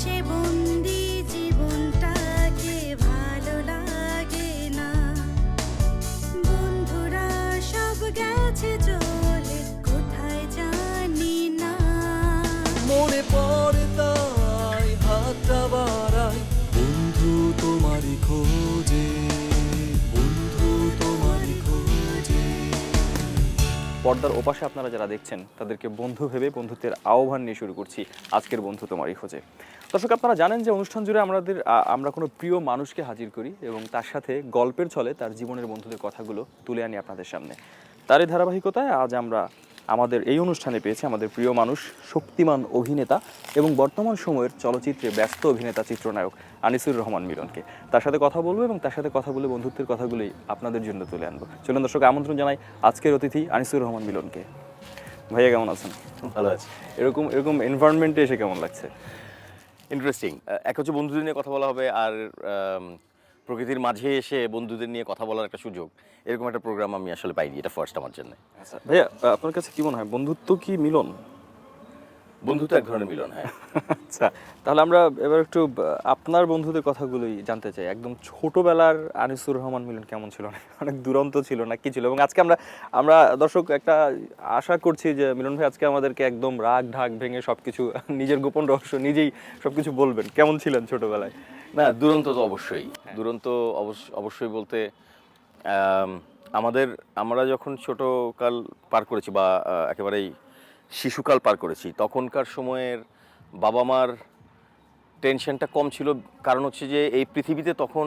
সে বন্দি জীবনটাকে ভালো লাগে না। বন্ধুরা সব গেছে চলে কোথায় জানি না। মনে পড়ে তাই হাতটা বাড়াই, বন্ধু তোমারই খোঁজে, বন্ধু তোমারই খোঁজে। পর্দার ওপাশে আপনারা যারা দেখছেন তাদেরকে বন্ধু ভেবে বন্ধুত্বের আহ্বান নিয়ে শুরু করছি আজকের বন্ধু তোমারই খোঁজে। দর্শক, আপনারা জানেন যে অনুষ্ঠান জুড়ে আমরা কোনো প্রিয় মানুষকে হাজির করি এবং তার সাথে গল্পের ছলে তার জীবনের বন্ধুদের কথাগুলো তুলে আনি আপনাদের সামনে। তারই ধারাবাহিকতায় আজ আমরা আমাদের এই অনুষ্ঠানে পেয়েছি আমাদের প্রিয় মানুষ, শক্তিমান অভিনেতা এবং বর্তমান সময়ের চলচ্চিত্রে ব্যস্ত অভিনেতা চিত্রনায়ক আনিসুর রহমান মিলনকে। তার সাথে কথা বলবো এবং তার সাথে কথা বলে বন্ধুত্বের কথাগুলোই আপনাদের জন্য তুলে আনবো। চলুন দর্শক, আমন্ত্রণ জানাই আজকের অতিথি আনিসুর রহমান মিলনকে। ভাইয়া কেমন আছেন? ভালো আছে। এরকম এনভায়রনমেন্টে এসে কেমন লাগছে? ইন্টারেস্টিং। এক হচ্ছে বন্ধুদের নিয়ে কথা বলা হবে, আর প্রকৃতির মাঝে এসে বন্ধুদের নিয়ে কথা বলার একটা সুযোগ, এরকম একটা প্রোগ্রাম আমি আসলে পাইনি। এটা ফার্স্ট আমার জন্য। আচ্ছা ভাইয়া, আপনার কাছে কি মনে হয় বন্ধুত্ব কি মিলন? বন্ধুত্ব এক ধরনের মিলন, হ্যাঁ। আচ্ছা, তাহলে আমরা এবার একটু আপনার বন্ধুদের কথাগুলোই জানতে চাই। একদম ছোটবেলার আনিসুর রহমান মিলন কেমন ছিল? অনেক দুরন্ত ছিল না কি ছিল? এবং আজকে আমরা দর্শক একটা আশা করছি যে মিলন ভাই আজকে আমাদেরকে একদম রাগ ঢাক ভেঙে সবকিছু নিজের গোপন রহস্য নিজেই সবকিছু বলবেন। কেমন ছিলেন ছোটবেলায়? না, দুরন্ত তো অবশ্যই। দুরন্ত অবশ্যই বলতে আমরা যখন ছোটকাল পার করেছি বা একেবারেই শিশুকাল পার করেছি, তখনকার সময়ের বাবা মার টেনশনটা কম ছিল। কারণ হচ্ছে যে এই পৃথিবীতে তখন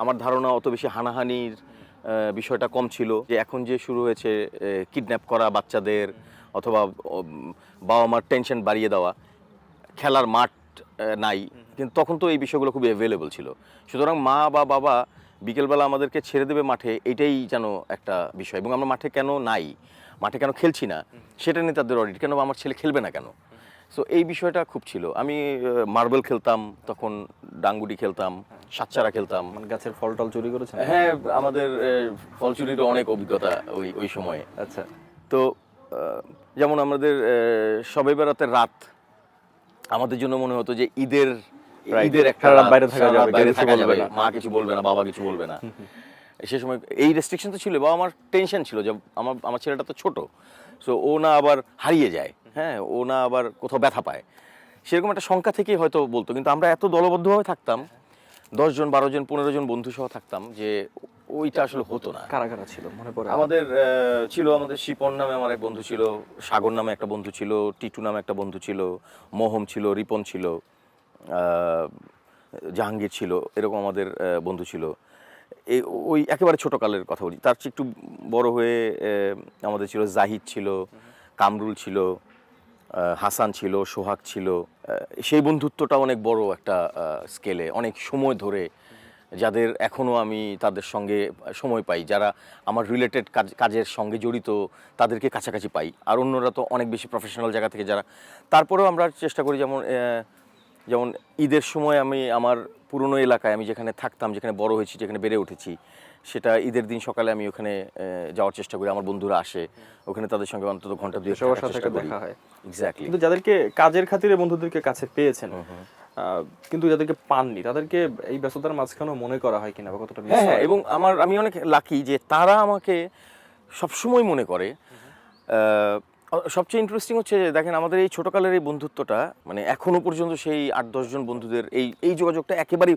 আমার ধারণা অত বেশি হানাহানির বিষয়টা কম ছিল। যে এখন যে শুরু হয়েছে কিডন্যাপ করা বাচ্চাদের, অথবা বাবা মার টেনশন বাড়িয়ে দেওয়া, খেলার মাঠ নাই, কিন্তু তখন তো এই বিষয়গুলো খুবই অ্যাভেলেবল ছিল। সুতরাং মা বা বাবা বিকেলবেলা আমাদেরকে ছেড়ে দেবে মাঠে, এটাই যেন একটা বিষয়। এবং আমরা মাঠে কেন নাই, মাঠে কেন খেলছি না, সেটা নিয়ে তাদের অডিট, কেন আমার ছেলে খেলবে না কেন। সো এই বিষয়টা খুব ছিল। আমি মার্বেল খেলতাম, তখন ডাঙ্গুটি খেলতাম, সাতচারা খেলতাম। মানে গাছের ফল টল চুরি করেছেন? হ্যাঁ, আমাদের ফল চুরিরও অনেক অভিজ্ঞতা ওই সময়ে। আচ্ছা। তো যেমন আমাদের শবে বরাতের রাত আমাদের জন্য মনে হতো যে ঈদের একটা বাইরে থাকা যাবে, মা কিছু বলবে না, বাবা কিছু বলবে না। সে সময় এই রেস্ট্রিকশন তো ছিল। বাবা আমার টেনশন ছিল যে আমার ছেলেটা তো ছোট, সো ও না আবার হারিয়ে যায়, হ্যাঁ, ও না আবার কোথাও ব্যথা পায়, সেরকম একটা শঙ্কা থেকেই হয়তো বলতো। কিন্তু আমরা এত দলবদ্ধভাবে থাকতাম, 10 জন 12 জন 15 জন বন্ধু সহ থাকতাম, যে ওইটা আসলে হতো না। কারা কারা ছিল মনে পড়ে? আমাদের শিপন নামে আমার এক বন্ধু ছিল, সাগর নামে একটা বন্ধু ছিল, টিটু নামে একটা বন্ধু ছিল, মোহম ছিল, রিপন ছিল, জাহাঙ্গীর ছিল, এরকম আমাদের বন্ধু ছিল। ওই একেবারে ছোটকালের কথা বলি। তার চেয়ে একটু বড় হয়ে আমাদের ছিল জাহিদ ছিল, কামরুল ছিল, হাসান ছিল, সোহাগ ছিল। সেই বন্ধুত্বটা অনেক বড় একটা স্কেলে, অনেক সময় ধরে, যাদের এখনও আমি তাদের সঙ্গে সময় পাই, যারা আমার রিলেটেড কাজের সঙ্গে জড়িত, তাদেরকে কাছাকাছি পাই। আর অন্যরা তো অনেক বেশি প্রফেশনাল জায়গা থেকে যারা। তারপরেও আমরা চেষ্টা করি, যেমন ঈদের সময় আমি আমার পুরনো এলাকায়, আমি যেখানে থাকতাম, যেখানে বড় হয়েছি, যেখানে বেড়ে উঠেছি, সেটা ঈদের দিন সকালে আমি ওখানে যাওয়ার চেষ্টা করি। আমার বন্ধুরা আসে, ওখানে তাদের সঙ্গে অন্তত ঘন্টা 2 সবার সাথে দেখা হয়। এক্স্যাক্টলি। কিন্তু যাদেরকে কাজের খাতিরে বন্ধুদেরকে কাছে পেয়েছেন, কিন্তু যাদেরকে পাননি, তাদেরকে এই ব্যস্ততার মাঝখানেও মনে করা হয় কিনা বা কতটা মিস হয়? হ্যাঁ, এবং আমি অনেক লাকি যে তারা আমাকে সবসময় মনে করে। সবচেয়ে ইন্টারেস্টিং হচ্ছে যে দেখেন, আমাদের এই ছোটকালের এই বন্ধুত্বটা, মানে এখনো পর্যন্ত সেই 8-10 জন বন্ধুদের এই যোগাযোগটা একেবারেই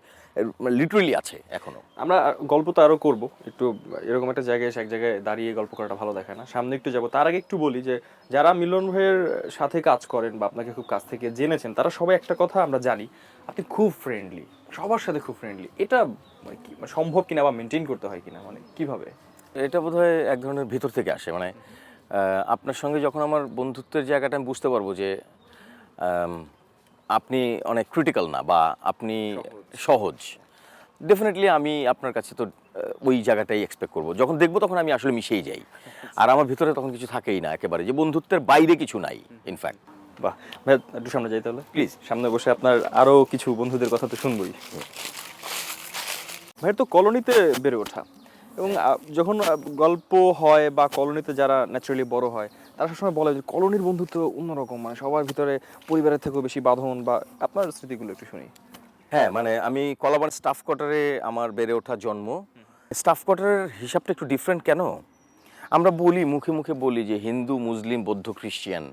লিটারেলি আছে এখনো। আমরা গল্প তো আরও করবো, একটু এরকম একটা জায়গায় এসে এক জায়গায় দাঁড়িয়ে গল্প করাটা ভালো দেখায় না। সামনে একটু যাবো, তার আগে একটু বলি যে যারা মিলন ভাইয়ের সাথে কাজ করেন বা আপনাকে খুব কাছ থেকে জেনেছেন, তারা সবাই একটা কথা আমরা জানি, আপনি খুব ফ্রেন্ডলি, সবার সাথে খুব ফ্রেন্ডলি। এটা সম্ভব কিনা বা মেনটেন করতে হয় কিনা, মানে কিভাবে? এটা বোধহয় এক ধরনের ভিতর থেকে আসে। মানে আপনার সঙ্গে যখন আমার বন্ধুত্বের জায়গাটা আমি বুঝতে পারবো যে আপনি অনেক ক্রিটিক্যাল না, বা আপনি সহজ, ডেফিনেটলি আমি আপনার কাছে তো ওই জায়গাটাই এক্সপেক্ট করবো। যখন দেখবো তখন আমি আসলে মিশেই যাই, আর আমার ভিতরে তখন কিছু থাকেই না, একেবারে যে বন্ধুত্বের বাইরে কিছু নাই ইনফ্যাক্ট। বাহ ভাই, একটু সামনে যাই তাহলে প্লিজ। সামনে বসে আপনার আরও কিছু বন্ধুদের কথা তো শুনবই। ভাইয়ের তো কলোনিতে বেড়ে ওঠা, এবং যখন গল্প হয় বা কলোনিতে যারা ন্যাচারালি বড় হয় তারা সবসময় বলে যে কলোনির বন্ধুত্ব অন্যরকম, মানে সবার ভিতরে পরিবারের থেকেও বেশি বাঁধন। বা আপনার স্মৃতিগুলো একটু শুনি। হ্যাঁ, মানে আমি কলাবাগান স্টাফ কোয়ার্টারে আমার বেড়ে ওঠা জন্ম। স্টাফ কোয়ার্টারের হিসাবটা একটু ডিফারেন্ট কেন? আমরা বলি, মুখে মুখে বলি যে হিন্দু, মুসলিম, বৌদ্ধ, খ্রিস্টান,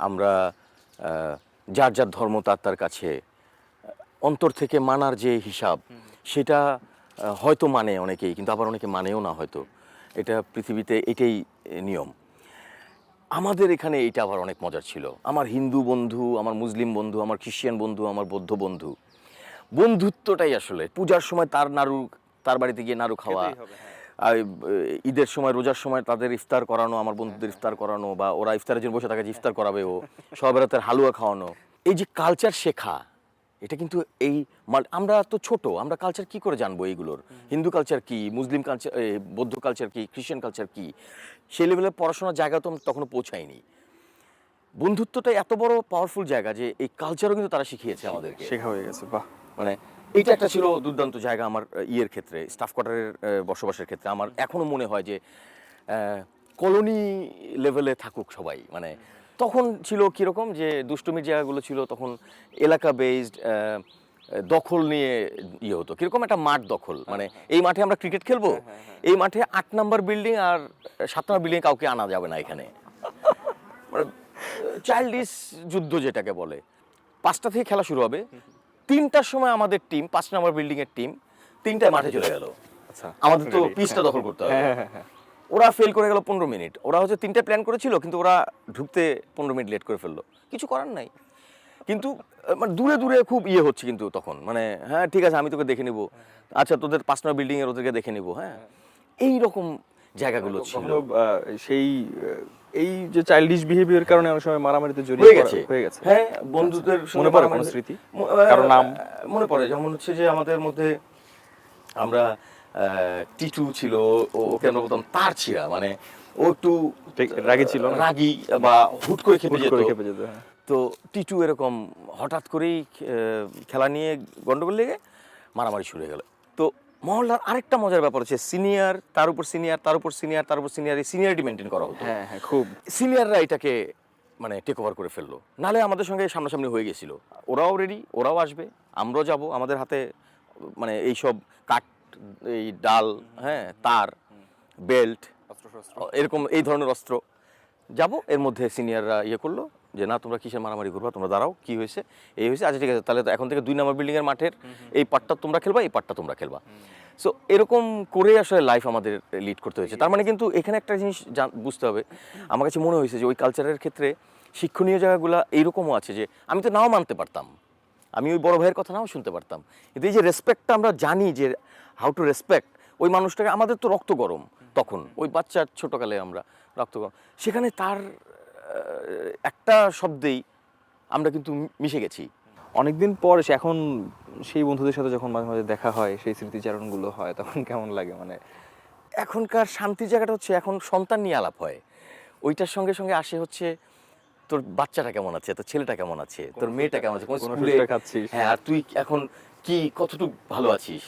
আমরা যার যার ধর্ম তার তার কাছে অন্তর থেকে মানার যে হিসাব, সেটা হয়তো মানে অনেকেই, কিন্তু আবার অনেকে মানেও না হয়তো। এটা পৃথিবীতে এটাই নিয়ম। আমাদের এখানে এইটা আবার অনেক মজার ছিল। আমার হিন্দু বন্ধু, আমার মুসলিম বন্ধু, আমার খ্রিস্টান বন্ধু, আমার বৌদ্ধ বন্ধু, বন্ধুত্বটাই আসলে পূজার সময় তার নাড়ু, তার বাড়িতে গিয়ে নাড়ু খাওয়া, আর ঈদের সময়, রোজার সময় তাদের ইফতার করানো, আমার বন্ধুদের ইফতার করানো, বা ওরা ইফতারের জন্য বসে থাকে যে ইফতার করাবে, ও সব রাতের হালুয়া খাওয়ানো, এই যে কালচার শেখা, এটা কিন্তু এই আমরা তো ছোট, আমরা কালচার কি করে জানবো এইগুলোর? হিন্দু কালচার কি, মুসলিম কালচার, বৌদ্ধ কালচার কি, খ্রিস্টান কালচার কি, সেই লেভেলের পড়াশোনার জায়গা তো তখনও পৌঁছায়নি। বন্ধুত্বটা এত বড় পাওয়ারফুল জায়গা যে এই কালচারও কিন্তু তারা শিখিয়েছে আমাদেরকে, শেখা হয়ে গেছে। বাহ, মানে এইটা একটা ছিল দুর্দান্ত জায়গা আমার ইয়ের ক্ষেত্রে, স্টাফ কোয়ার্টারের বসবাসের ক্ষেত্রে। আমার এখনো মনে হয় যে কলোনি লেভেলে থাকুক সবাই। মানে তখন ছিল কীরকম যে দুষ্টুমির জায়গাগুলো ছিল তখন এলাকা বেসড, দখল নিয়ে ইয়ে হতো। কীরকম একটা মাঠ দখল, মানে এই মাঠে আমরা ক্রিকেট খেলবো, এই মাঠে 8 নম্বর বিল্ডিং আর 7 নম্বর বিল্ডিং কাউকে আনা যাবে না এখানে। মানে চাইল্ডিশ যুদ্ধ যেটাকে বলে। 5টা থেকে খেলা শুরু হবে, 3টার সময় আমাদের টিম, 5 নম্বর বিল্ডিং এর টিম 3টায় মাঠে চলে গেল। আচ্ছা, আমাদের তো পিচটা দখল করতে হবে। ওরা ফেল করে গেল 15 মিনিট। ওরা হচ্ছে 3টায় প্ল্যান করেছিল, কিন্তু ওরা ঢুকতে 15 মিনিট লেট করে ফেললো। কিছু করার নাই, কিন্তু মানে দূরে দূরে খুব ইয়ে হচ্ছে কিন্তু তখন, মানে হ্যাঁ ঠিক আছে আমি তোকে দেখে নিব, আচ্ছা তোদের 5 নম্বর বিল্ডিং এর ওদেরকে দেখে নিব। হ্যাঁ, এই রকম জায়গাগুলো ছিল। সেই এই যে চাইল্ডিশ বিহেভিয়ার কারণে অনেক সময় মারামারিতে জড়িয়ে হয়ে গেছে। হ্যাঁ, বন্ধুদের মনে পড়ে কোনো স্মৃতি, কারো নাম মনে পড়ে? যেমন হচ্ছে যে আমাদের মধ্যে আমরা টিটু ছিল, ওকে আমরা বলতাম তার ছিঁড়া, মানে ও একটু রাগী ছিল, রাগী বা হুট করে খেপে যেত। হ্যাঁ। তো টিটু এরকম হঠাৎ করেই খেলা নিয়ে গন্ডগোল লেগে মারামারি শুরু হয়ে গেল। তো মহল্লার আরেকটা মজার ব্যাপার হচ্ছে সিনিয়র তার উপর সিনিয়র, তার উপর সিনিয়র, তার উপর সিনিয়র, এই সিনিয়রিটি মেনটেন করা হতো। হ্যাঁ হ্যাঁ, খুব সিনিয়ররা এটাকে মানে টেক ওভার করে ফেললো। নালে আমাদের সঙ্গে সামনাসামনি হয়ে গেছিল, ওরাও রেডি, ওরাও আসবে, আমরাও যাব, আমাদের হাতে মানে এইসব কাঠ, এই ডাল, হ্যাঁ তার, বেল্ট, এরকম এই ধরনের অস্ত্র যাব। এর মধ্যে সিনিয়ররা ইয়ে করলো যে না তোমরা কিসের মারামারি করবা, তোমরা দাঁড়াও, কি হয়েছে, এই হয়েছে, আচ্ছা ঠিক আছে তাহলে এখন থেকে 2 নম্বর বিল্ডিং এর মাঠের এই পার্টটা তোমরা খেলবা, এই পার্টটা তোমরা খেলবা। সো এরকম করে আসলে লাইফ আমাদের লিড করতে হয়েছে। তার মানে কিন্তু এখানে একটা জিনিস বুঝতে হবে, আমার কাছে মনে হয়েছে যে ওই কালচারের ক্ষেত্রে শিক্ষণীয় জায়গাগুলো এইরকমও আছে যে আমি তো নাও মানতে পারতাম, আমি ওই বড় ভাইয়ের কথা নাও শুনতে পারতাম, কিন্তু এই যে রেসপেক্টটা আমরা জানি যে হাউ টু রেসপেক্ট ওই মানুষটাকে, আমাদের তো রক্ত গরম তখন, ওই বাচ্চার ছোটোকালে আমরা রক্ত গরম, সেখানে তার একটা শব্দেই আমরা কিন্তু মিশে গেছি। অনেকদিন পর এখন সেই বন্ধুদের সাথে যখন মাঝে মাঝে দেখা হয়, সেই স্মৃতিচারণগুলো হয়, তখন কেমন লাগে? মানে এখনকার শান্তির জায়গাটা হচ্ছে এখন সন্তান নিয়ে আলাপ হয়, ওইটার সঙ্গে সঙ্গে আসে হচ্ছে তোর বাচ্চাটা কেমন আছে, তোর ছেলেটা কেমন আছে, তোর মেয়েটা কেমন আছে, কোন স্কুলে খাচ্ছিস, হ্যাঁ আর তুই এখন কি কতটুকু ভালো আছিস।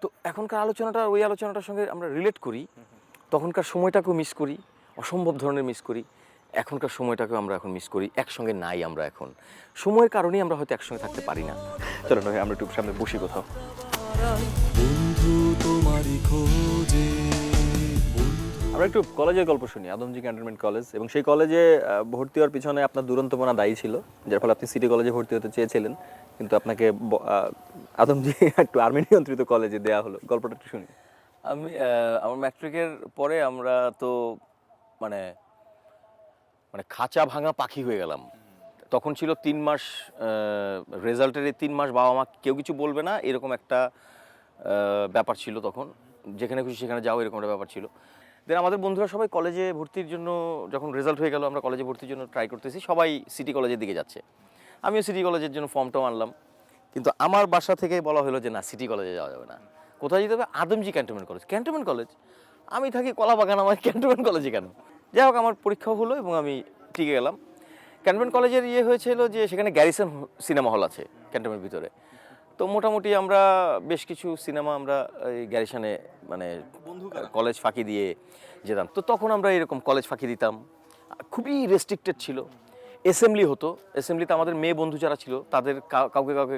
তো এখনকার আলোচনাটা ওই আলোচনাটার সঙ্গে আমরা রিলেট করি, তখনকার সময়টাকেও মিস করি, অসম্ভব ধরনের মিস করি। এখনকার সময়টাকেও আমরা এখন মিস করি, একসঙ্গে নাই আমরা এখন, সময়ের কারণেই আমরা হয়তো একসঙ্গে থাকতে পারি না। চলো নয় আমরা একটু সামনে বসি কোথাও। বন্ধু তোমারই খোঁজে। আমরা একটু কলেজের গল্প শুনি, আদমজি ক্যান্টনমেন্ট কলেজ, এবং সেই কলেজে ভর্তি হওয়ার পিছনে আপনার দুরন্তপনা দায়ী ছিল, যার ফলে আপনি সিটি কলেজে ভর্তি হতে চেয়েছিলেন, কিন্তু আপনাকে আদমজি একটু আর্মি নিয়ন্ত্রিত কলেজে দেওয়া হলো। গল্পটা একটু শুনি। আমি আমার ম্যাট্রিকের পরে আমরা তো মানে মানে খাঁচা ভাঙা পাখি হয়ে গেলাম। তখন ছিল 3 মাস রেজাল্টের, এই 3 মাস বাবা মা কেউ কিছু বলবে না, এরকম একটা ব্যাপার ছিল তখন, যেখানে খুশি সেখানে যাও, এরকম একটা ব্যাপার ছিল। দেন আমাদের বন্ধুরা সবাই কলেজে ভর্তির জন্য, যখন রেজাল্ট হয়ে গেল আমরা কলেজে ভর্তির জন্য ট্রাই করতেছি, সবাই সিটি কলেজের দিকে যাচ্ছে, আমিও সিটি কলেজের জন্য ফর্মটাও আনলাম, কিন্তু আমার বাসা থেকে বলা হলো যে না সিটি কলেজে যাওয়া যাবে না, কোথায় যেতে হবে, Adamjee cantonment college. Cantonment college, আমি থাকি কলাবাগান, আমার ক্যান্টনমেন্ট কলেজে কেন? যাই হোক আমার পরীক্ষাও হলো এবং আমি টিকে গেলাম। ক্যান্টনমেন্ট কলেজের ইয়ে হয়েছিল যে সেখানে গ্যারিসন সিনেমা হল আছে ক্যান্টনমেন্টের ভিতরে, তো মোটামুটি আমরা বেশ কিছু সিনেমা আমরা এই গ্যারিশনে মানে কলেজ ফাঁকি দিয়ে যেতাম। তো তখন আমরা এরকম কলেজ ফাঁকি দিতাম, খুবই রেস্ট্রিক্টেড ছিল। অ্যাসেম্বলি হতো, অ্যাসেম্বলিতে আমাদের মেয়ে বন্ধু যারা ছিল তাদের কাউকে কাউকে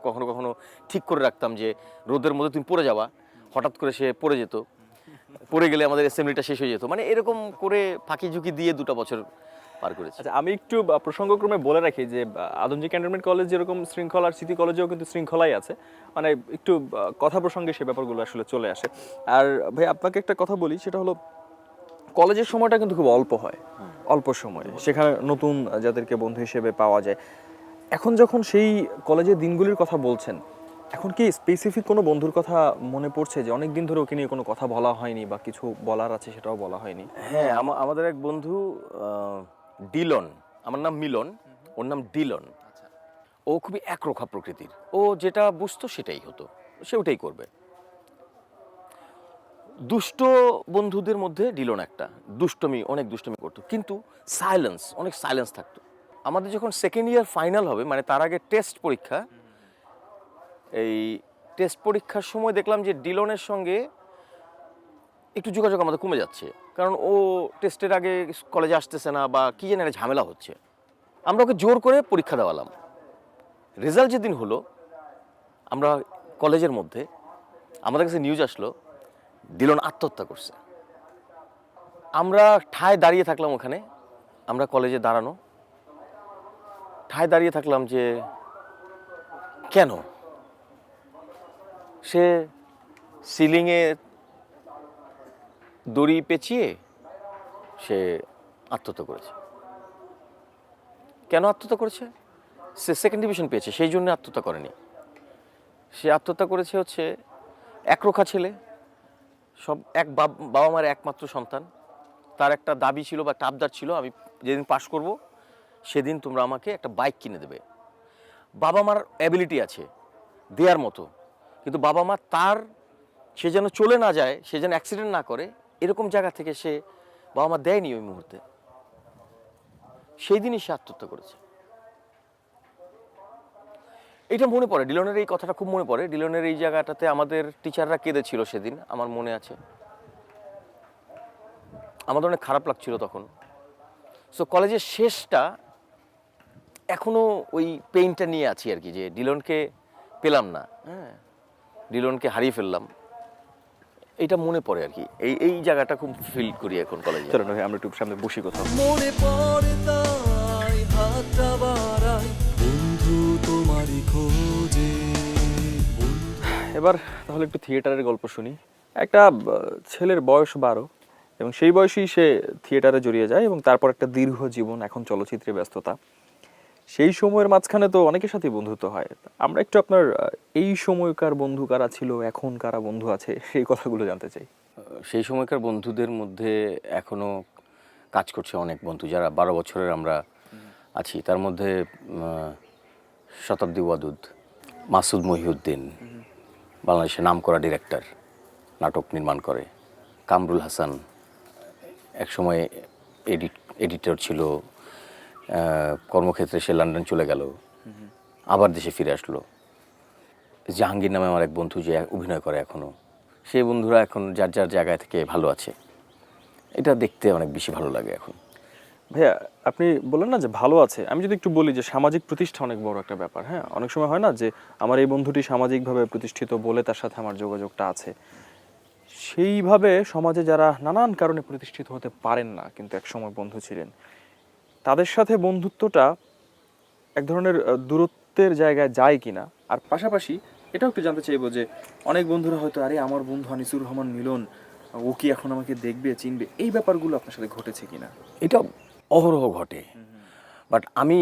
কখনো কখনো ঠিক করে রাখতাম যে রোদের মধ্যে তুমি পড়ে যাওয়া, হঠাৎ করে সে পড়ে যেত, পড়ে গেলে আমাদের অ্যাসেম্বলিটা শেষ হয়ে যেত। মানে এরকম করে ফাঁকি ঝুঁকি দিয়ে 2টা বছর পার করেছি। আচ্ছা, আমি একটু প্রসঙ্গক্রমে বলে রাখি যে আদমজী ক্যান্টনমেন্ট কলেজ যেরকম শৃঙ্খলা, আর সিটি কলেজেও কিন্তু শৃঙ্খলাই আছে। মানে একটু কথা প্রসঙ্গে সে ব্যাপারগুলো আসলে চলে আসে। আর ভাই আপনাকে একটা কথা বলি, সেটা হলো কলেজের সময়টা কিন্তু খুব অল্প হয়, অল্প সময়, সেখানে নতুন যাদেরকে বন্ধু হিসেবে পাওয়া যায়। এখন যখন সেই কলেজের দিনগুলির কথা বলছেন, এখন কি স্পেসিফিক কোনো বন্ধুর কথা মনে পড়ছে যে অনেক দিন ধরে ওকে নিয়ে কোনো কথা বলা হয়নি বা কিছু বলার আছে সেটাও বলা হয়নি? হ্যাঁ, আমাদের এক বন্ধু ডিলন, আমার নাম মিলন, ওর নাম ডিলন। ও খুবই একরোখা প্রকৃতির, ও যেটা বুঝতো সেটাই হতো, সে ওটাই করবে। দুষ্ট বন্ধুদের মধ্যে ডিলন একটা, অনেক দুষ্টমি করতো, কিন্তু অনেক সাইলেন্স থাকতো। আমাদের যখন সেকেন্ড ইয়ার ফাইনাল হবে, মানে তার আগে টেস্ট পরীক্ষা, এই টেস্ট পরীক্ষার সময় দেখলাম যে ডিলনের সঙ্গে একটু যোগাযোগ আমাদের কমে যাচ্ছে, কারণ ও টেস্টের আগে কলেজে আসতেছে না বা কি জানি একটা ঝামেলা হচ্ছে। আমরা ওকে জোর করে পরীক্ষা দেওয়ালাম। রেজাল্ট যেদিন হলো, আমরা কলেজের মধ্যে আমাদের কাছে নিউজ আসলো ডিলন আত্মহত্যা করছে। আমরা ঠায় দাঁড়িয়ে থাকলাম ওখানে, আমরা কলেজে দাঁড়ানো, ঠায় দাঁড়িয়ে থাকলাম যে কেন? সে সিলিংয়ে দড়ি পেঁচিয়ে সে আত্মহত্যা করেছে। কেন আত্মহত্যা করেছে? সে সেকেন্ড ডিভিশন পেয়েছে, সেই জন্য আত্মহত্যা করেনি। সে আত্মহত্যা করেছে হচ্ছে একরোখা ছেলে, সব বাবা মার একমাত্র সন্তান। তার একটা দাবি ছিল বা একটা আবদার ছিল, আমি যেদিন পাশ করব সেদিন তোমরা আমাকে একটা বাইক কিনে দেবে। বাবা মার অ্যাবিলিটি আছে দেওয়ার মতো, কিন্তু বাবা মা সে যেন চলে না যায়, সে যেন অ্যাক্সিডেন্ট না করে, এরকম জায়গা থেকে সে বাবা মা দেয়নি ওই মুহূর্তে। সেই দিনই সে আত্মহত্যা করেছে। এটা মনে পড়ে, ডিলনের এই কথাটা খুব মনে পড়ে। ডিলনের এই জায়গাটাতে আমাদের টিচাররা কেঁদেছিল সেদিন, আমার মনে আছে। আমাদের অনেক খারাপ লাগছিল তখন। সো কলেজের শেষটা এখনো ওই পেইনটা নিয়ে আছি আর কি, যে ডিলনকে পেলাম না, হ্যাঁ, ডিলনকে হারিয়ে ফেললাম, এটা মনে পড়ে আর কি। এই জায়গাটা খুব ফিল করি এখন কলেজে। চলো না, আমরা একটু সামনে বসি কোথাও। মনে পড়ে তাই হাতটা বাড়াই, বন্ধু তোমারই খোঁজে। এবার তাহলে একটু থিয়েটারের গল্প শুনি। একটা ছেলের বয়স 12 এবং সেই বয়সেই সে থিয়েটারে জড়িয়ে যায় এবং তারপর একটা দীর্ঘ জীবন, এখন চলচ্চিত্রে ব্যস্ততা। সেই সময়ের মাঝখানে তো অনেকের সাথে বন্ধুত্ব হয়। আমরা একটু আপনার এই সময়কার বন্ধু কারা ছিল, এখন কারা বন্ধু আছে, সেই কথাগুলো জানতে চাই। সেই সময়কার বন্ধুদের মধ্যে এখনো কাজ করছে অনেক বন্ধু, যারা 12 বছরের আমরা আছি। তার মধ্যে শতাব্দী ওয়াদুদ, মাসুদ মহিউদ্দিন, বাংলাদেশের নামকরা ডিরেক্টর, নাটক নির্মাণ করে। কামরুল হাসান একসময় এডিটর ছিল, কর্মক্ষেত্রে সে লন্ডন চলে গেল, আবার দেশে ফিরে আসলো। জাহাঙ্গীর নামে আমার এক বন্ধু যে অভিনয় করে এখনও, সেই বন্ধুরা এখন যার যার জায়গায় থেকে ভালো আছে। এটা দেখতে অনেক বেশি ভালো লাগে এখন। ভাইয়া, আপনি বললেন না যে ভালো আছে, আমি যদি একটু বলি যে সামাজিক প্রতিষ্ঠা অনেক বড় একটা ব্যাপার। হ্যাঁ, অনেক সময় হয় না যে আমার এই বন্ধুটি সামাজিকভাবে প্রতিষ্ঠিত বলে তার সাথে আমার যোগাযোগটা আছে। সেইভাবে সমাজে যারা নানান কারণে প্রতিষ্ঠিত হতে পারেন না কিন্তু একসময় বন্ধু ছিলেন, তাদের সাথে বন্ধুত্বটা এক ধরনের দূরত্বের জায়গায় যায় কিনা। আর পাশাপাশি এটাও একটু জানতে চাইবো যে অনেক বন্ধুরা হয়তো আরে আমার বন্ধু আনিসুর রহমান মিলন, ও কি এখন আমাকে দেখবে, চিনবে, এই ব্যাপারগুলো আপনার সাথে ঘটেছে কিনা? এটা অহরহ ঘটে, বাট আমি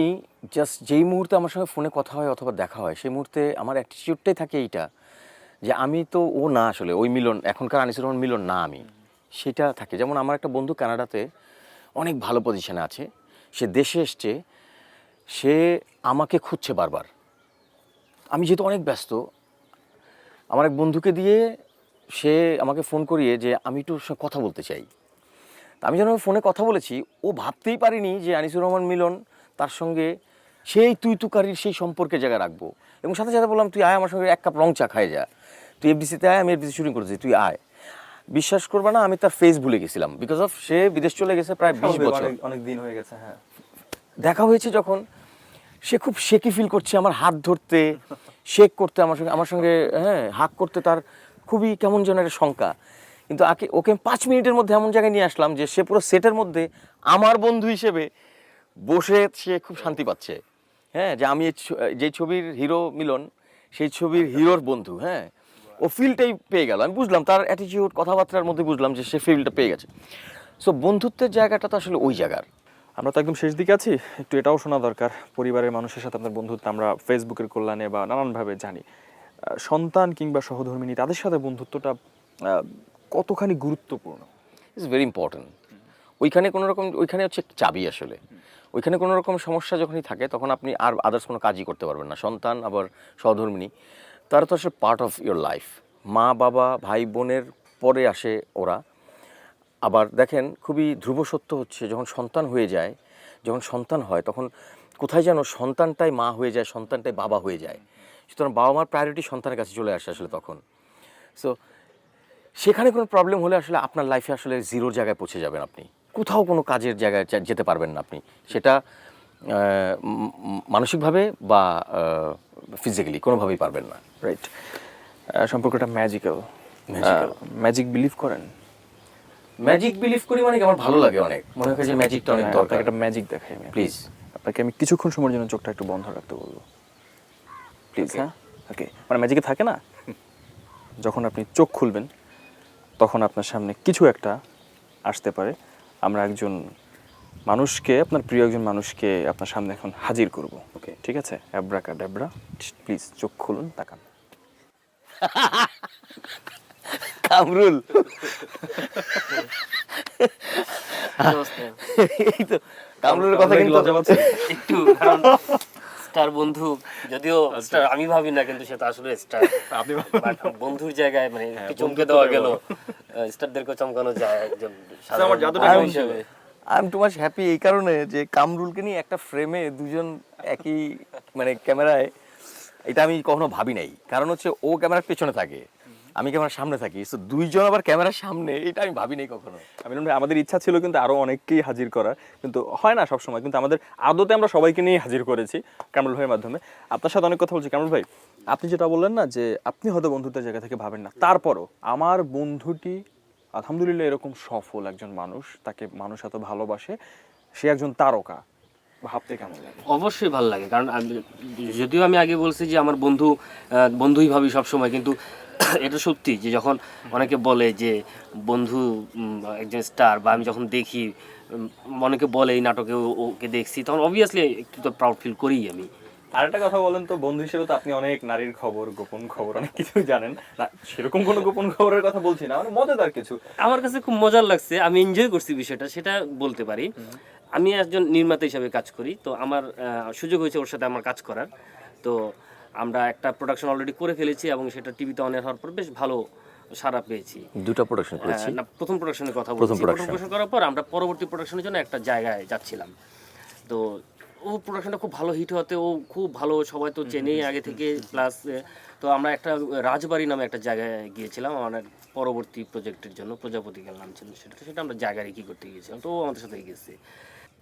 জাস্ট যেই মুহূর্তে আমার সঙ্গে ফোনে কথা হয় অথবা দেখা হয়, সেই মুহূর্তে আমার অ্যাটিটিউডটাই থাকে এইটা যে আমি তো ও না, আসলে ওই মিলন, এখনকার আনিসুর রহমান মিলন না আমি, সেটা থাকে। যেমন আমার একটা বন্ধু কানাডাতে অনেক ভালো পজিশনে আছে, সে দেশে এসছে, সে আমাকে খুঁজছে বারবার। আমি যেহেতু অনেক ব্যস্ত, আমার এক বন্ধুকে দিয়ে সে আমাকে ফোন করিয়ে যে আমি একটু কথা বলতে চাই। আমি যখন ফোনে কথা বলেছি, ও ভাবতেই পারিনি যে আনিসুর রহমান মিলন তার সঙ্গে সেই তুই তুকারির সেই সম্পর্কের জায়গায় রাখবো। এবং সাথে সাথে বললাম তুই আয় আমার সঙ্গে 1 কাপ রং চা খাই যা, তুই এফডিসিতে আয়, আমি এফডিসি শুটিং করতেছি, তুই আয়। বিশ্বাস করবে না, আমি তার ফেস ভুলে গেছিলাম, বিকজ অফ সে বিদেশ চলে গেছে প্রায় 20 বছর। অনেক দিন হয়ে গেছে। হ্যাঁ, দেখা হয়েছে যখন, সে খুব শেকি ফিল করছে, আমার হাত ধরতে, শেক করতে, আমার সঙ্গে হ্যাঁ হাক করতে তার খুবই কেমন যেন একটা শঙ্কা। কিন্তু ওকে 5 মিনিটের মধ্যে এমন জায়গায় নিয়ে আসলাম যে সে পুরো সেটের মধ্যে আমার বন্ধু হিসেবে বসে সে খুব শান্তি পাচ্ছে। হ্যাঁ, যে আমি যে ছবির হিরো মিলন, সেই ছবির হিরোর বন্ধু। হ্যাঁ, ও ফিলটাই পেয়ে গেল। আমি বুঝলাম তার অ্যাটিটিউড, কথাবার্তার মধ্যে বুঝলাম যে সে ফিলটা পেয়ে গেছে। সো বন্ধুত্বের জায়গাটা তো আসলে ওই জায়গার। আমরা তো একদম শেষ দিকে আছি, একটু এটাও শোনা দরকার। পরিবারের মানুষের সাথে আপনার বন্ধুত্ব আমরা ফেসবুকের কল্যাণে বা নানানভাবে জানি। সন্তান কিংবা সহধর্মিণী তাদের সাথে বন্ধুত্বটা কতখানি গুরুত্বপূর্ণ? It's very important. ওইখানে হচ্ছে চাবি আসলে। ওইখানে কোনো রকম সমস্যা যখনই থাকে তখন আপনি আর আদার্স কোনো কাজই করতে পারবেন না। সন্তান আবার সহধর্মিণী, তারা তো আসলে পার্ট অফ ইয়োর লাইফ। মা বাবা ভাই বোনের পরে আসে ওরা। আবার দেখেন, খুবই ধ্রুব সত্য হচ্ছে যখন সন্তান হয়ে যায়, যখন সন্তান হয় তখন কোথায় যেন সন্তানটাই মা হয়ে যায়, সন্তানটাই বাবা হয়ে যায়। সুতরাং বাবা মার প্রায়োরিটি সন্তানের কাছে চলে আসে আসলে তখন। সো সেখানে কোনো প্রবলেম হলে আসলে আপনার লাইফে আসলে জিরোর জায়গায় পৌঁছে যাবেন। আপনি কোথাও কোনো কাজের জায়গায় যেতে পারবেন না। আপনি সেটা মানসিকভাবে বা ফিজিক্যালি কোনোভাবেই পারবেন না। রাইট। সম্পর্কটা ম্যাজিক্যাল। ম্যাজিক বিলিভ করেন? ম্যাজিক বিলিভ করি মানে কি, আমার ভালো লাগে অনেক, মনে হয় যে ম্যাজিকটা অনেক দরকার। একটা ম্যাজিক দেখাই আমি, প্লিজ। আপনাকে আমি কিছুক্ষণ সময়ের জন্য চোখটা একটু বন্ধ রাখতে বলবো, প্লিজ। হ্যাঁ, ওকে। মানে ম্যাজিকে থাকে না, যখন আপনি চোখ খুলবেন তখন আপনার সামনে কিছু একটা আসতে পারে। আমরা একজন মানুষকে, আপনার প্রিয় একজন মানুষকে আপনার সামনে এখন হাজির করব। ওকে, ঠিক আছে? অ্যাব্রাকাডাব্রা, প্লিজ চোখ খুলুন, তাকান। কামরুল, এই তো কামরুলের কথা কিন্তু লজ্জা পাচ্ছেন একটু, কারণ স্টার বন্ধু, যদিও স্টার আমি ভাবি না, কিন্তু সে তো আসলে স্টার। আপনি বন্ধুর জায়গায় মানে একটু চমকে দেওয়া গেল, স্টারদেরকে চমকানো যায় একজন আমার জাদুটা সাধারণ কেমন ছিল? হিসেবে। I am too much happy এই কারণে যে কামরুলকে নিয়ে একটা ফ্রেমে দুজন একই মানে ক্যামেরায়, এটা আমি কখনো ভাবি নাই। কারণ হচ্ছে ও ক্যামেরার পেছনে থাকে, আমি ক্যামেরার সামনে থাকি, সো দুইজন আবার ক্যামেরার সামনে, এটা আমি ভাবি নাই কখনো। আমি ভাই, আমাদের ইচ্ছা ছিল কিন্তু আরো অনেককেই হাজির করার, কিন্তু হয় না সব সময়। কিন্তু আমাদের আদতে আমরা সবাইকে নিয়ে হাজির করেছি কামরুল ভাইয়ের মাধ্যমে। আপনার সাথে অনেক কথা বলছি। কামরুল ভাই, আপনি যেটা বললেন না যে আপনি হয়তো বন্ধুত্বের জায়গা থেকে ভাবেন না, তারপরও আমার বন্ধুটি আলহামদুলিল্লাহ এরকম সফল একজন মানুষ, তাকে মানুষ এত ভালোবাসে, সে একজন তারকা, ভাবতে কেমন লাগে? অবশ্যই ভালো লাগে, কারণ যদিও আমি আগে বলছি যে আমার বন্ধুই ভাবি সবসময়, কিন্তু এটা সত্যি যে যখন অনেকে বলে যে বন্ধু একজন স্টার, বা আমি যখন দেখি অনেকে বলে এই নাটকে ওকে দেখছি, তখন অবভিয়াসলি একটু তো প্রাউড ফিল করি আমি। আরেকটা কথা বলেন তো, বন্ধু হিসেবে তো আপনি অনেক নারীর খবর, গোপন খবর অনেক কিছুই জানেন না, সেরকম কোনো গোপন খবরের কথা বলছি না, মানে মজাদার কিছু। আমার কাছে খুব মজার লাগছে, আমি এনজয় করছি বিষয়টা, সেটা বলতে পারি। আমি একজন নির্মাতা হিসাবে কাজ করি, তো আমার সুযোগ হয়েছে ওর সাথে আমার কাজ করার। তো আমরা একটা প্রোডাকশন অলরেডি করে ফেলেছি এবং সেটা টিভিতে অন এয়ার হওয়ার পর বেশ ভালো সাড়া পেয়েছি। দুটো প্রোডাকশন করেছি। না, প্রথম প্রোডাকশনের কথা বলছি। প্রথম প্রথম প্রোডাকশন করার পর আমরা পরবর্তী প্রোডাকশনের জন্য একটা জায়গায় যাচ্ছিলাম। তো ও প্রোডাকশনটা খুব ভালো হিট হতে, ও খুব ভালো, সবাই তো চেনেই আগে থেকে। প্লাস তো আমরা একটা রাজবাড়ি নামে একটা জায়গায় গিয়েছিলাম আমার পরবর্তী প্রজেক্টের জন্য, প্রজাপতি গেল নাম ছিল সেটা আমরা জায়গায় কি করতে গিয়েছিলাম, তো ও আমাদের সাথে গেছে।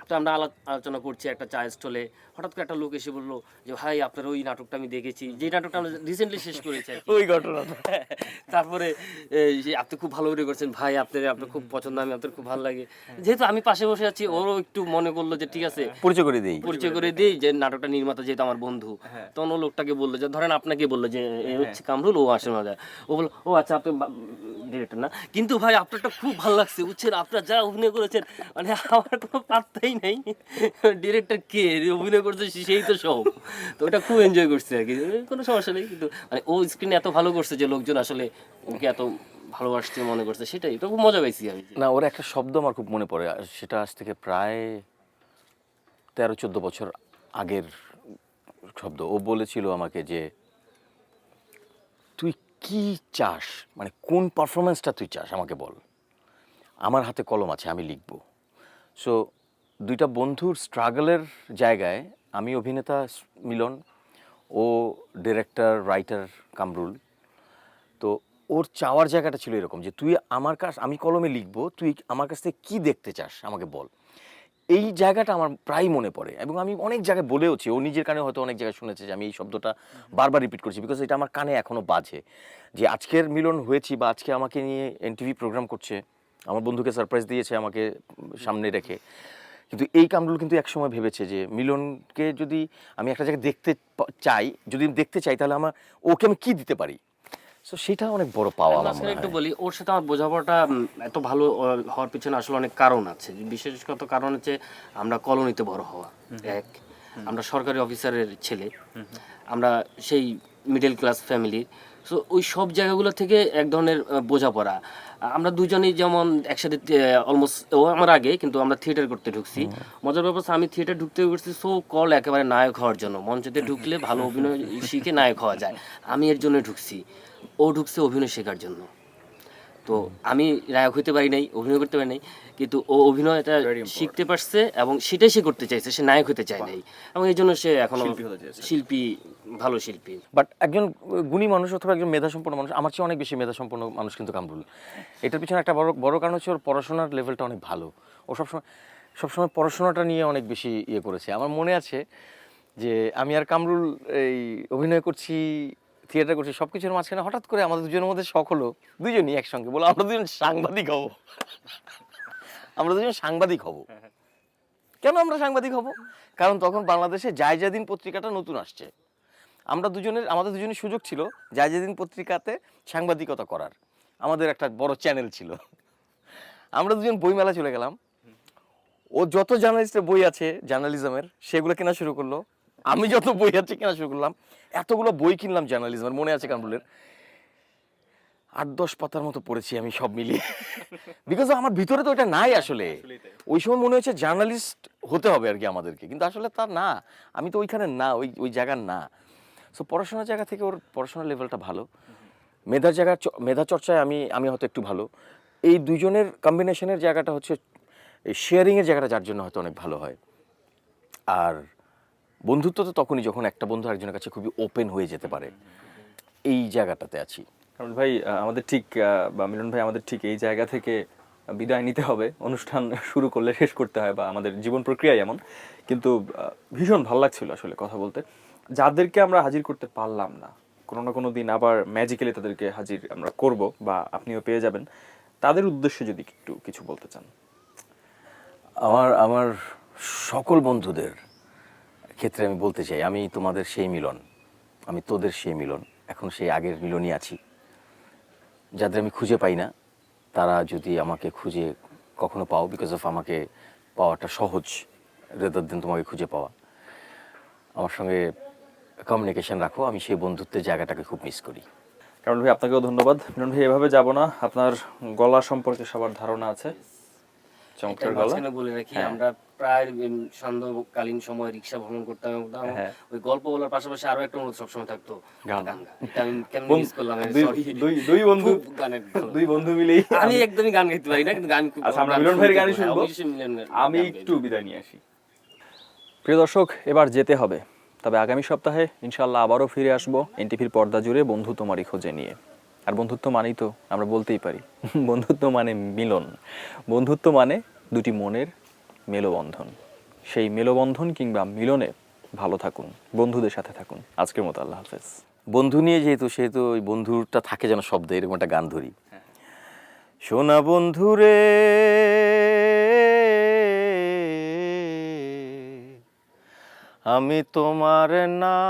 তো আমরা আলোচনা করছি একটা চায়ের স্টলে, হঠাৎ করে একটা লোক এসে বললো যে ভাই আপনার ওই নাটকটা আমি দেখেছি, যে নাটকটা আমরা রিসেন্টলি শেষ করেছি আর কি। ওই ঘটনা। তারপরে আপনি খুব ভালো করে করছেন ভাই, আপনার খুব পছন্দ, আমি আপনার খুব ভালো লাগে। যেহেতু আমি পাশে বসে আছি, ওরও একটু মনে করলো যে ঠিক আছে পরিচয় করে দিই যে নাটকটা নির্মাতা যেহেতু আমার বন্ধু। তখন ও লোকটাকে বললো যে, ধরেন আপনাকে বললো যে এ হচ্ছে কামরুল, ও আসে না। ও বললো ও আচ্ছা, আপনি ডিরেক্টর না, কিন্তু ভাই আপনারটা খুব ভালো লাগছে, বুঝছেন, আপনার যা অভিনয় করেছেন, মানে আমার কোনো পাত্তাই নেই, ডিরেক্টর কে অভিনয় করছে সেই তো সব। তো ওটা খুব এনজয় করছে আর কি, কোনো সমস্যা নেই। কিন্তু মানে ও স্ক্রিনে এত ভালো করছে যে লোকজন আসলে ওকে এত ভালোবাসতে মনে করছে, সেটাই তো খুব মজা পাইছি আমি। না, ওর একটা শব্দ আমার খুব মনে পড়ে, সেটা আজ থেকে প্রায় 13-14 বছর আগের শব্দ। ও বলেছিল আমাকে যে তুই কি চাস, মানে কোন পারফরমেন্সটা তুই চাস আমাকে বল, আমার হাতে কলম আছে, আমি লিখব। সো দুইটা বন্ধুর স্ট্রাগলের জায়গায় আমি অভিনেতা মিলন, ও ডিরেক্টর রাইটার কামরুল। তো ওর চাওয়ার জায়গাটা ছিল এরকম যে তুই আমার আমি কলমে লিখবো, তুই আমার কাছ থেকে কী দেখতে চাস আমাকে বল। এই জায়গাটা আমার প্রায় মনে পড়ে এবং আমি অনেক জায়গায় বলেওছি, ও নিজের কানে হয়তো অনেক জায়গায় শুনেছে যে আমি এই শব্দটা বারবার রিপিট করছি, বিকজ এটা আমার কানে এখনও বাজে যে আজকের মিলন হয়েছি বা আজকে আমাকে নিয়ে এনটিভি প্রোগ্রাম করছে, আমার বন্ধুকে সারপ্রাইজ দিয়েছে আমাকে সামনে রেখে। কিন্তু এই কামরুল কিন্তু একসময় ভেবেছে যে মিলনকে যদি আমি একটা জায়গায় দেখতে চাই তাহলে ওকে আমি কী দিতে পারি। সো সেটা অনেক বড় পাওয়া আমার মনে একটু হয়। বলি, ওর সাথে আমার বোঝাপড়াটা এত ভালো হওয়ার পিছনে আসলে অনেক কারণ আছে। বিশেষত কারণ হচ্ছে আমরা কলোনিতে বড় হওয়া, এক আমরা সরকারি অফিসারের ছেলে, আমরা সেই মিডল ক্লাস ফ্যামিলির। সো ওই সব জায়গাগুলো থেকে এক ধরনের বোঝাপড়া। আমরা দুজনেই যেমন একসাথে অলমোস্ট, ও আমার আগে, কিন্তু আমরা থিয়েটার করতে ঢুকছি। মজার ব্যাপার হচ্ছে আমি থিয়েটার ঢুকতে করছি সো কল একেবারে নায়ক হওয়ার জন্য, মঞ্চতে ঢুকলে ভালো অভিনয় শিখে নায়ক হওয়া যায়। আমি এর জন্য ঢুকছি, ও ঢুকছে অভিনয় শেখার জন্য। তো আমি নায়ক হইতে পারি নাই, অভিনয় করতে পারি নাই, কিন্তু ও অভিনয়টা শিখতে পারছে এবং সেটাই সে করতে চাইছে, সে নায়ক হতে চায় নাই, এবং এই জন্য সে এখনো শিল্পী, ভালো শিল্পী। বাট একজন গুণী মানুষ অথবা একজন মেধাসম্পন্ন মানুষ, আমার চেয়ে অনেক বেশি মেধাসম্পন্ন মানুষ কিন্তু কামরুল। এটার পিছনে একটা বড় কারণ হচ্ছে ওর পড়াশোনার লেভেলটা অনেক ভালো। ও সবসময় পড়াশোনাটা নিয়ে অনেক বেশি করেছে। আমার মনে আছে যে আমি আর কামরুল এই অভিনয় করছি, থিয়েটার করছি, সব কিছুর মাঝখানে হঠাৎ করে আমাদের দুজনের মধ্যে শখ হলো, দুজনই একসঙ্গে বলো আমরা দুজন সাংবাদিক হব। আমরা দুজন সাংবাদিক হব। কেন আমরা সাংবাদিক হব? কারণ তখন বাংলাদেশে জায়জাদিন পত্রিকাটা নতুন আসছে। আমাদের দুজনের সুযোগ ছিল জায়জাদিন পত্রিকাতে সাংবাদিকতা করার। আমাদের একটা বড় চ্যানেল ছিল। আমরা দুজন বইমেলা চলে গেলাম। ও যত জার্নালিস্টের বই আছে জার্নালিজমের সেগুলো কেনা শুরু করলো, আমি যত বই আছে কেনা শুরু করলাম। এতগুলো বই কিনলাম জার্নালিজমের, মনে আছে কামরুলের 8-10 পাতার মতো পড়েছি আমি সব মিলিয়ে। বিকজ আমার ভিতরে তো এটা নাই আসলে। ওই সময় মনে হচ্ছে জার্নালিস্ট হতে হবে আর কি আমাদেরকে, কিন্তু আসলে তা না, আমি তো ওইখানে না, ওই জায়গার না। সো পড়াশোনার জায়গা থেকে ওর পড়াশোনার লেভেলটা ভালো, মেধা চর্চায় আমি হয়তো একটু ভালো। এই দুজনের কম্বিনেশনের জায়গাটা হচ্ছে এই শেয়ারিংয়ের জায়গাটা, যার জন্য হয়তো অনেক ভালো হয়। আর বন্ধুত্ব তো তখনই যখন একটা বন্ধু একজনের কাছে খুবই ওপেন হয়ে যেতে পারে, এই জায়গাটাতে আছি। কারণ ভাই আমাদের ঠিক বা মিলন ভাই আমাদের ঠিক এই জায়গা থেকে বিদায় নিতে হবে। অনুষ্ঠান শুরু করলে শেষ করতে হয়, বা আমাদের জীবন প্রক্রিয়াই এমন। কিন্তু ভীষণ ভালো লাগছিল আসলে কথা বলতে। যাদেরকে আমরা হাজির করতে পারলাম না, কোনো না কোনো দিন আবার ম্যাজিক্যালি তাদেরকে হাজির আমরা করব, বা আপনিও পেয়ে যাবেন, তাদের উদ্দেশ্যে যদি একটু কিছু বলতে চান। আমার সকল বন্ধুদের ক্ষেত্রে আমি বলতে চাই, আমি তোমাদের সেই মিলন, আমি তোদের সেই মিলন, এখন সেই আগের মিলনই আছি। যাদের আমি খুঁজে পাই না তারা যদি আমাকে খুঁজে কখনো পাও, বিকজ অফ আমাকে পাওয়াটা সহজ রেদার দেন তোমাকে খুঁজে পাওয়া, আমার সঙ্গে কমিউনিকেশন রাখো। আমি সেই বন্ধুত্বের জায়গাটাকে খুব মিস করি। কারণ ভাই আপনাকেও ধন্যবাদ। মিলন ভাই এভাবে যাব না, আপনার গলা সম্পর্কে সবার ধারণা আছে, চমৎকার গলা। বলে রাখি, আমরা প্রায় সন্ধ্যাকালীন সময় রিক্সা ভ্রমণ করতাম, ওই গল্প বলার পাশাপাশি আরো একটা অনুরোধ সবসময় থাকতো, গান। এটা আমি কেমন মিস করলাম, দুই বন্ধু মিলেই। আমি একদমই গান গাইতে পারি না, কিন্তু গান খুব। আচ্ছা, আমরা মিলন ভাইয়ের গানই শুনবো। আমি একটু বিদায় নিয়ে আসি। প্রিয় দর্শক, এবার যেতে হবে, তবে আগামী সপ্তাহে ইনশাআল্লাহ আবারও ফিরে আসবো এনটিভির পর্দা জুড়ে বন্ধু তোমারই খোঁজে নিয়ে। আর বন্ধুত্ব মানেই তো আমরা বলতেই পারি, বন্ধুত্ব মানে মিলন। বন্ধুত্ব মানে দুটি মনের মেলবন্ধন। সেই মেলবন্ধন কিংবা মিলনে ভালো থাকুন, বন্ধুদের সাথে থাকুন। আজকের মতো আল্লাহ হাফেজ। বন্ধু নিয়ে সেহেতু ওই বন্ধুটা থাকে যেন শব্দে, এরকম একটা গান ধরি। সোনা বন্ধুরে আমি তোমার নাম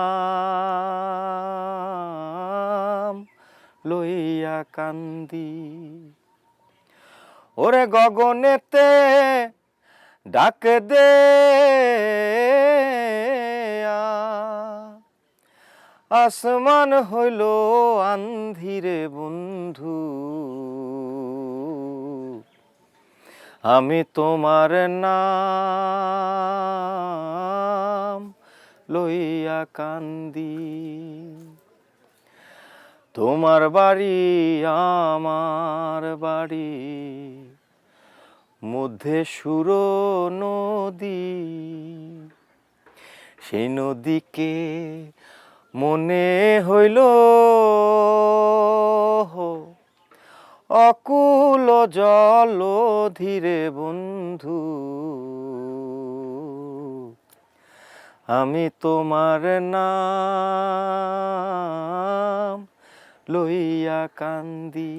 লইয়া কান্দি, ওরে গগনেতে ডাক দে আসমান হইল আন্ধিরে বন্ধু, আমি তোমার নাম লইয়া কান্দি। তোমার বাড়ি আমার বাড়ি মধ্যে সুর নদী, সেই নদীকে মনে হইল অকুল জল ধীরে বন্ধু, আমি তোমার নাম লইয়া কান্দি।